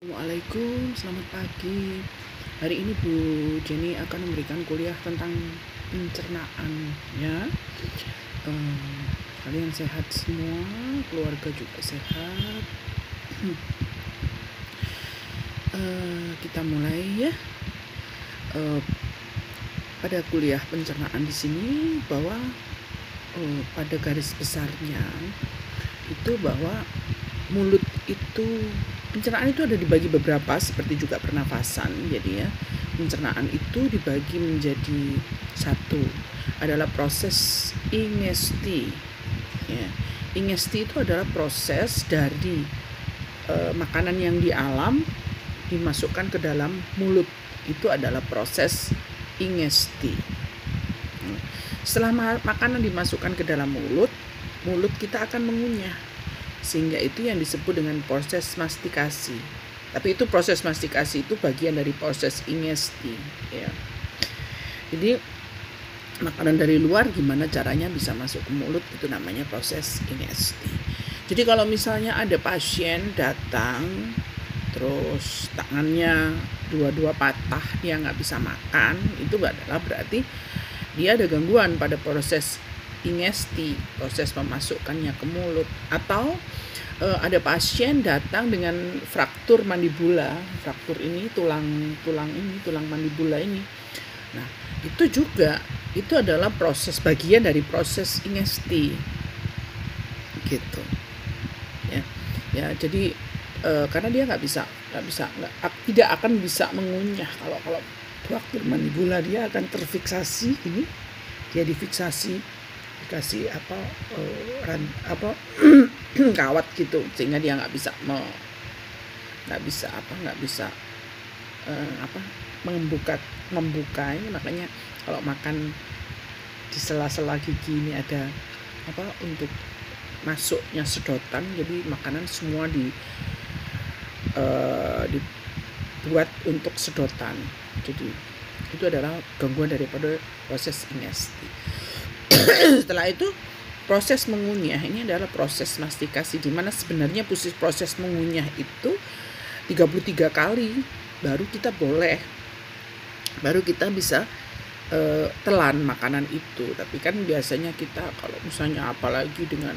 Assalamualaikum, selamat pagi. Hari ini Bu Jenny akan memberikan kuliah tentang pencernaan ya. Kalian sehat semua, keluarga juga sehat. Kita mulai ya. Pada kuliah pencernaan di sini bahwa pada garis besarnya itu bahwa mulut itu, pencernaan itu ada dibagi beberapa seperti juga pernafasan. Jadi ya, pencernaan itu dibagi menjadi satu adalah proses ingesti ya. Ingesti itu adalah proses dari makanan yang di alam dimasukkan ke dalam mulut, itu adalah proses ingesti. Setelah makanan dimasukkan ke dalam mulut kita akan mengunyah, sehingga itu yang disebut dengan proses mastikasi. Tapi itu proses mastikasi itu bagian dari proses ingesti ya. Jadi makanan dari luar gimana caranya bisa masuk ke mulut, itu namanya proses ingesti. Jadi kalau misalnya ada pasien datang terus tangannya dua-dua patah, dia nggak bisa makan, itu adalah berarti dia ada gangguan pada proses ingesti, proses memasukkannya ke mulut. Atau ada pasien datang dengan fraktur mandibula. Fraktur ini tulang mandibula ini. Nah, itu juga itu adalah proses bagian dari proses ingesti. Gitu. Ya, jadi karena dia tidak akan bisa mengunyah. Kalau fraktur mandibula, dia akan terfiksasi ini, dia difiksasi, dikasih kawat gitu, sehingga dia nggak bisa membuka ini. Makanya kalau makan di sela-sela gigi ini ada untuk masuknya sedotan, jadi makanan semua dibuat untuk sedotan. Jadi itu adalah gangguan daripada proses ingesti. Setelah itu proses mengunyah, ini adalah proses mastikasi, di mana sebenarnya proses mengunyah itu 33 kali baru kita bisa telan makanan itu. Tapi kan biasanya kita kalau misalnya apalagi dengan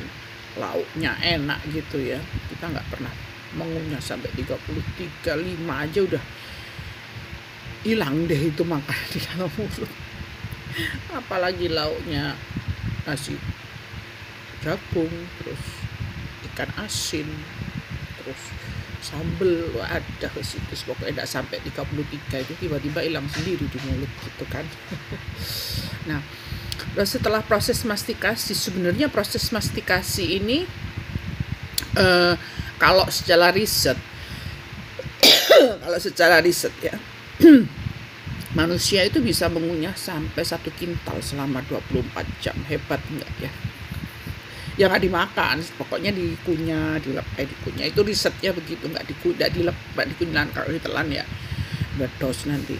lauknya enak gitu ya, kita nggak pernah mengunyah sampai 33, 5 aja udah hilang deh itu makanan di dalam mulut. Apalagi lauknya nasi jagung, terus ikan asin, terus sambel, ada ke situ, pokoknya tidak sampai 33 itu tiba-tiba hilang sendiri di mulut gitu kan. Nah, setelah proses mastikasi, sebenarnya proses mastikasi ini kalau secara riset ya, manusia itu bisa mengunyah sampai 1 kintal selama 24 jam. Hebat enggak ya? Ya nggak dimakan, pokoknya dikunyah. Itu risetnya begitu, nggak dikunyah. Kalau ditelan ya berdos nanti.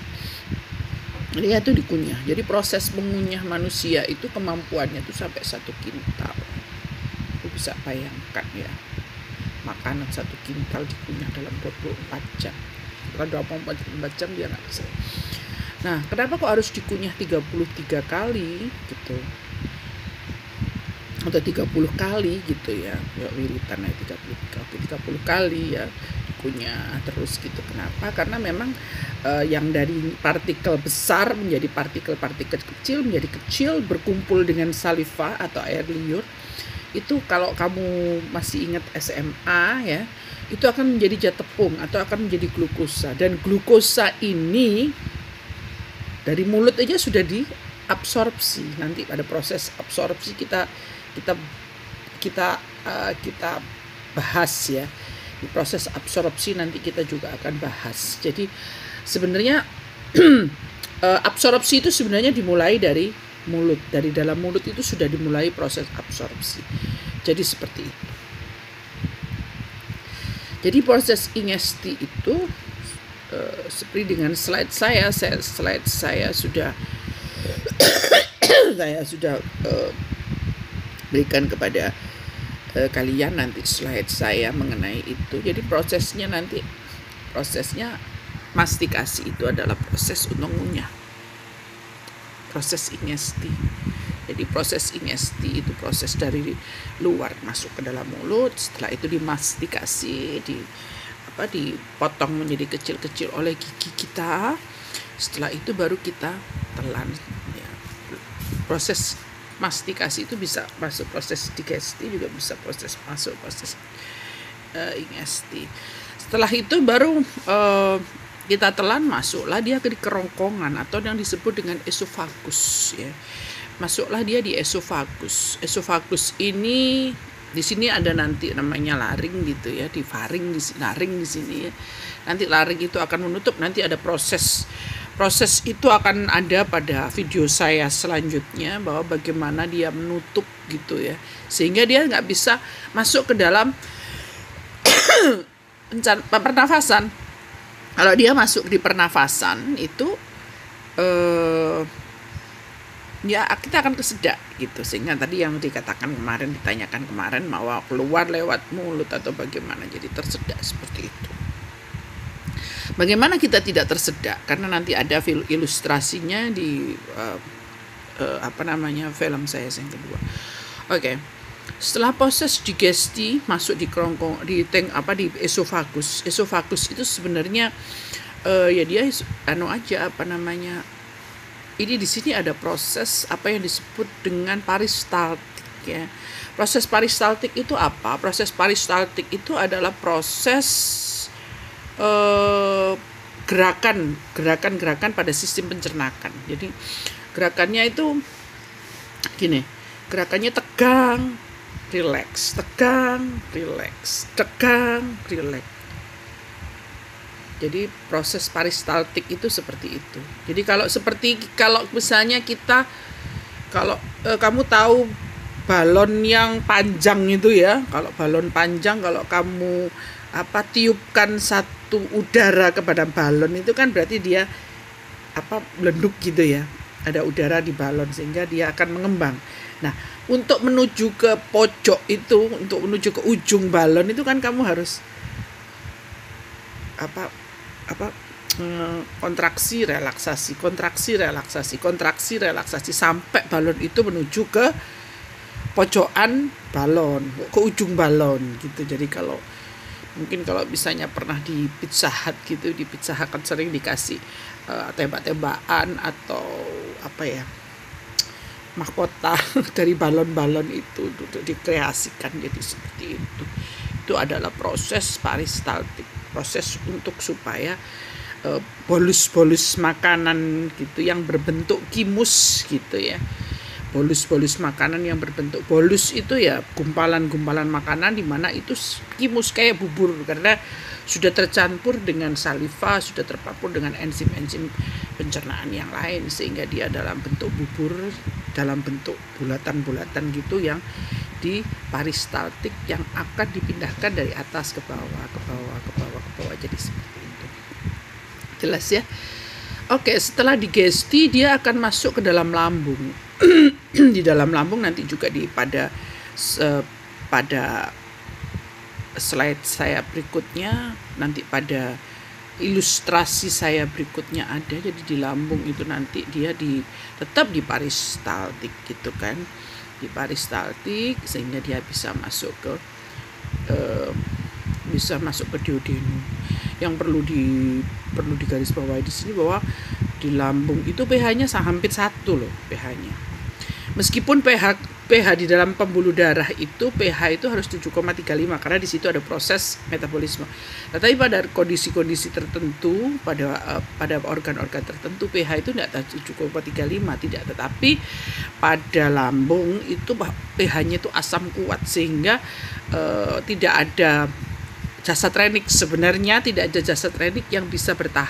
Dia itu dikunyah. Jadi proses mengunyah manusia itu kemampuannya itu sampai 1 kintal. Itu bisa bayangkan ya, makanan 1 kintal dikunyah dalam 24 jam. Kalau 24 jam dia nggak bisa. Nah, kenapa kok harus dikunyah 33 kali gitu, atau 30 kali gitu ya, wiritan 30 kali ya dikunyah terus gitu. Kenapa? Karena memang yang dari partikel besar menjadi partikel kecil, menjadi kecil, berkumpul dengan saliva atau air liur. Itu kalau kamu masih ingat SMA ya, itu akan menjadi zat tepung atau akan menjadi glukosa. Dan glukosa ini dari mulut aja sudah diabsorpsi. Nanti pada proses absorpsi kita bahas ya. Di proses absorpsi nanti kita juga akan bahas. Jadi sebenarnya absorpsi itu sebenarnya dimulai dari mulut. Dari dalam mulut itu sudah dimulai proses absorpsi. Jadi seperti itu. Jadi proses ingesti itu seperti dengan slide saya sudah berikan kepada kalian nanti slide saya mengenai itu. Jadi prosesnya nanti prosesnya mastikasi itu adalah proses untuk ngunyah, proses ingesti. Jadi proses ingesti itu proses dari luar masuk ke dalam mulut, setelah itu dimastikasi, dipotong menjadi kecil-kecil oleh gigi kita. Setelah itu baru kita telan. Ya. Proses mastikasi itu bisa masuk proses digesti, juga bisa masuk proses ingesti. Setelah itu baru kita telan, masuklah dia ke kerongkongan atau yang disebut dengan esofagus, ya. Masuklah dia di esofagus. Esofagus ini di sini ada nanti namanya laring gitu ya, di faring di sini, laring di sini ya. Nanti laring itu akan menutup, nanti ada proses itu akan ada pada video saya selanjutnya, bahwa bagaimana dia menutup gitu ya, sehingga dia nggak bisa masuk ke dalam pernafasan. Kalau dia masuk di pernafasan itu ya kita akan kesedak gitu, sehingga tadi yang ditanyakan kemarin mau keluar lewat mulut atau bagaimana, jadi tersedak seperti itu. Bagaimana kita tidak tersedak? Karena nanti ada ilustrasinya di film saya yang kedua. Oke. Setelah proses digesti masuk di kerongkong, di esofagus. Esofagus itu sebenarnya ya dia ini di sini ada proses apa yang disebut dengan peristaltik ya. Proses peristaltik itu apa? Proses peristaltik itu adalah proses gerakan pada sistem pencernaan. Jadi gerakannya itu gini, gerakannya tegang, rileks, tegang, rileks, tegang, rileks. Jadi proses peristaltik itu seperti itu. Jadi kalau misalnya kalau kamu tahu balon yang panjang itu ya, kalau balon panjang, kalau kamu tiupkan satu udara kepada balon itu kan berarti dia melenduk gitu ya, ada udara di balon sehingga dia akan mengembang. Nah, untuk menuju ke pojok itu, untuk menuju ke ujung balon itu kan kamu harus kontraksi relaksasi sampai balon itu menuju ke pojokan balon, ke ujung balon gitu. Jadi kalau misalnya pernah di Pizza Hut gitu, di Pizza Hut kan sering dikasih tembak-tembakan atau mahkota dari balon-balon itu untuk dikreasikan jadi seperti itu. Itu adalah proses peristaltik, proses untuk supaya bolus-bolus makanan gitu yang berbentuk kimus gitu ya. Bolus-bolus makanan yang berbentuk bolus itu ya gumpalan-gumpalan makanan di mana itu kimus kayak bubur, karena sudah tercampur dengan saliva, sudah tercampur dengan enzim-enzim pencernaan yang lain, sehingga dia dalam bentuk bubur, dalam bentuk bulatan-bulatan gitu yang di peristaltik yang akan dipindahkan dari atas ke bawah, ke bawah, ke bawah, ke bawah, jadi seperti itu. Jelas ya? Oke, setelah digesti dia akan masuk ke dalam lambung. Di dalam lambung nanti juga pada slide saya berikutnya, nanti pada ilustrasi saya berikutnya ada. Jadi di lambung itu nanti dia tetap di peristaltik gitu kan, di peristaltik sehingga dia bisa masuk ke duodenum. Yang perlu digarisbawahi di sini bahwa di lambung itu pH-nya hampir 1 loh pH-nya. Meskipun pH di dalam pembuluh darah itu pH itu harus 7,35 karena di situ ada proses metabolisme. Tetapi pada kondisi-kondisi tertentu, pada organ-organ tertentu pH itu tidak 7,35 tidak, tetapi pada lambung itu pH-nya itu asam kuat sehingga tidak ada jasad renik, sebenarnya tidak ada jasad renik yang bisa bertahan